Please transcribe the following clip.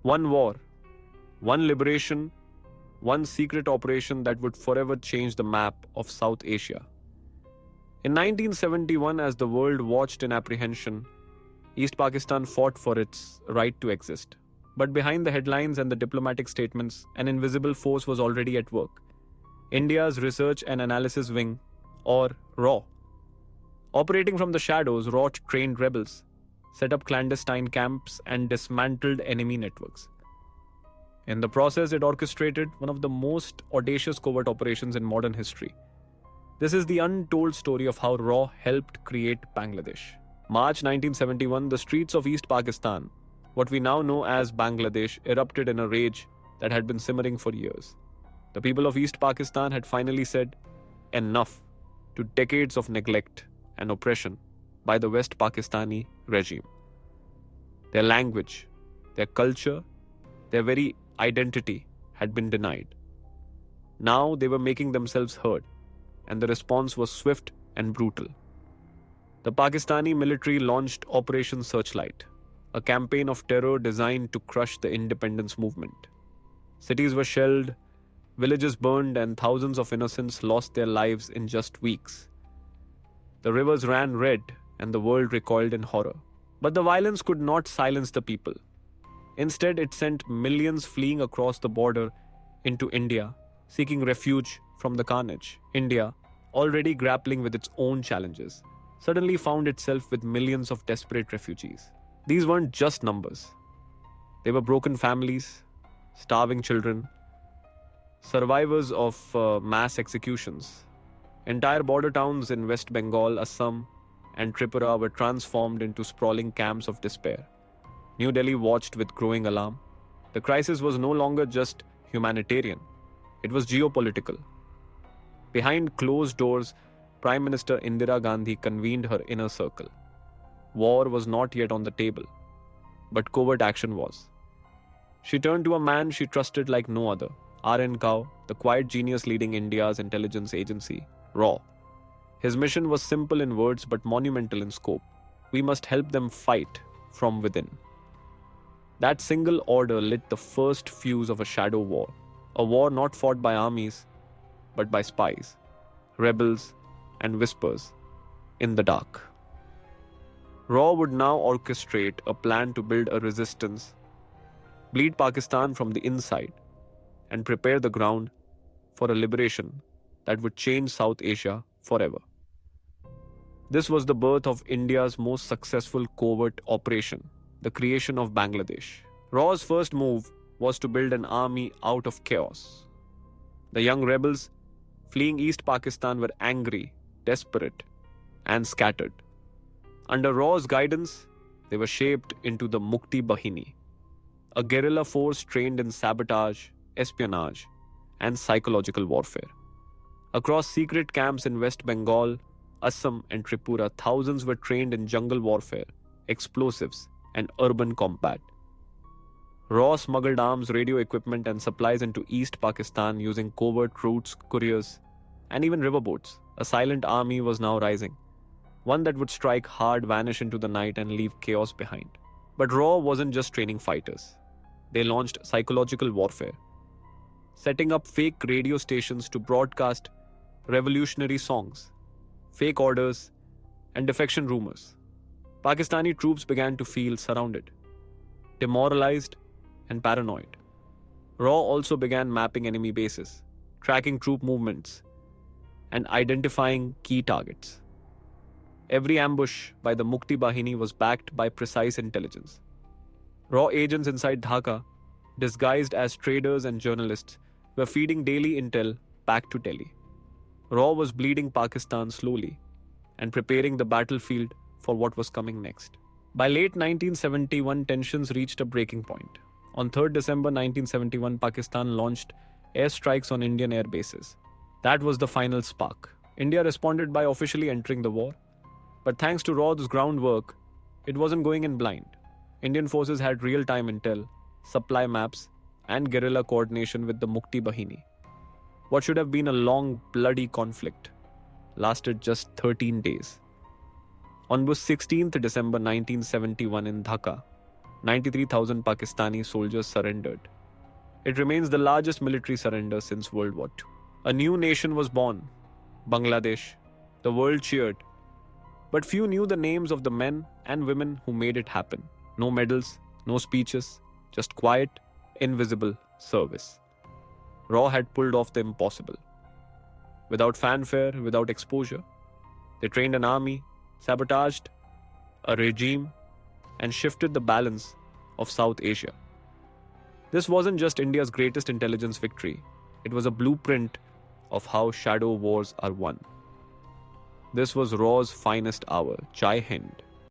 One war, one liberation, one secret operation that would forever change the map of South Asia. In 1971, as the world watched in apprehension, East Pakistan fought for its right to exist. But behind the headlines and the diplomatic statements, an invisible force was already at work. India's Research and Analysis Wing, or RAW. Operating from the shadows, RAW trained rebels, set up clandestine camps, and dismantled enemy networks. In the process, it orchestrated one of the most audacious covert operations in modern history. This is the untold story of how RAW helped create Bangladesh. March 1971, the streets of East Pakistan, what we now know as Bangladesh, erupted in a rage that had been simmering for years. The people of East Pakistan had finally said enough to decades of neglect and oppression by the West Pakistani regime. Their language, their culture, their very identity had been denied. Now they were making themselves heard, and the response was swift and brutal. The Pakistani military launched Operation Searchlight, a campaign of terror designed to crush the independence movement. Cities were shelled, villages burned, and thousands of innocents lost their lives in just weeks. The rivers ran red, and the world recoiled in horror. But the violence could not silence the people. Instead, it sent millions fleeing across the border into India, seeking refuge from the carnage. India, already grappling with its own challenges, suddenly found itself with millions of desperate refugees. These weren't just numbers. They were broken families, starving children, survivors of mass executions. Entire border towns in West Bengal, Assam, and Tripura were transformed into sprawling camps of despair. New Delhi watched with growing alarm. The crisis was no longer just humanitarian, it was geopolitical. Behind closed doors, Prime Minister Indira Gandhi convened her inner circle. War was not yet on the table, but covert action was. She turned to a man she trusted like no other, R.N. Kao, the quiet genius leading India's intelligence agency, RAW. His mission was simple in words but monumental in scope. We must help them fight from within. That single order lit the first fuse of a shadow war, a war not fought by armies, but by spies, rebels, and whispers in the dark. RAW would now orchestrate a plan to build a resistance, bleed Pakistan from the inside, and prepare the ground for a liberation that would change South Asia forever. This was the birth of India's most successful covert operation, the creation of Bangladesh. RAW's first move was to build an army out of chaos. The young rebels fleeing East Pakistan were angry, desperate, and scattered. Under RAW's guidance, they were shaped into the Mukti Bahini, a guerrilla force trained in sabotage, espionage, and psychological warfare. Across secret camps in West Bengal, Assam, and Tripura, thousands were trained in jungle warfare, explosives, and urban combat. RAW smuggled arms, radio equipment, and supplies into East Pakistan using covert routes, couriers, and even riverboats. A silent army was now rising, one that would strike hard, vanish into the night, and leave chaos behind. But RAW wasn't just training fighters. They launched psychological warfare, setting up fake radio stations to broadcast revolutionary songs, fake orders, and defection rumors. Pakistani troops began to feel surrounded, demoralized, and paranoid. RAW also began mapping enemy bases, tracking troop movements, and identifying key targets. Every ambush by the Mukti Bahini was backed by precise intelligence. RAW agents inside Dhaka, disguised as traders and journalists, were feeding daily intel back to Delhi. RAW was bleeding Pakistan slowly and preparing the battlefield for what was coming next. By late 1971, tensions reached a breaking point. On 3rd December 1971, Pakistan launched airstrikes on Indian air bases. That was the final spark. India responded by officially entering the war. But thanks to RAW's groundwork, it wasn't going in blind. Indian forces had real-time intel, supply maps, and guerrilla coordination with the Mukti Bahini. What should have been a long, bloody conflict lasted just 13 days. On 16th December 1971 in Dhaka, 93,000 Pakistani soldiers surrendered. It remains the largest military surrender since World War II. A new nation was born, Bangladesh. The world cheered, but few knew the names of the men and women who made it happen. No medals, no speeches, just quiet, invisible service. Raw had pulled off the impossible. Without fanfare, without exposure, they trained an army, sabotaged a regime, and shifted the balance of South Asia. This wasn't just India's greatest intelligence victory, it was a blueprint of how shadow wars are won. This was Raw's finest hour. Jai Hind.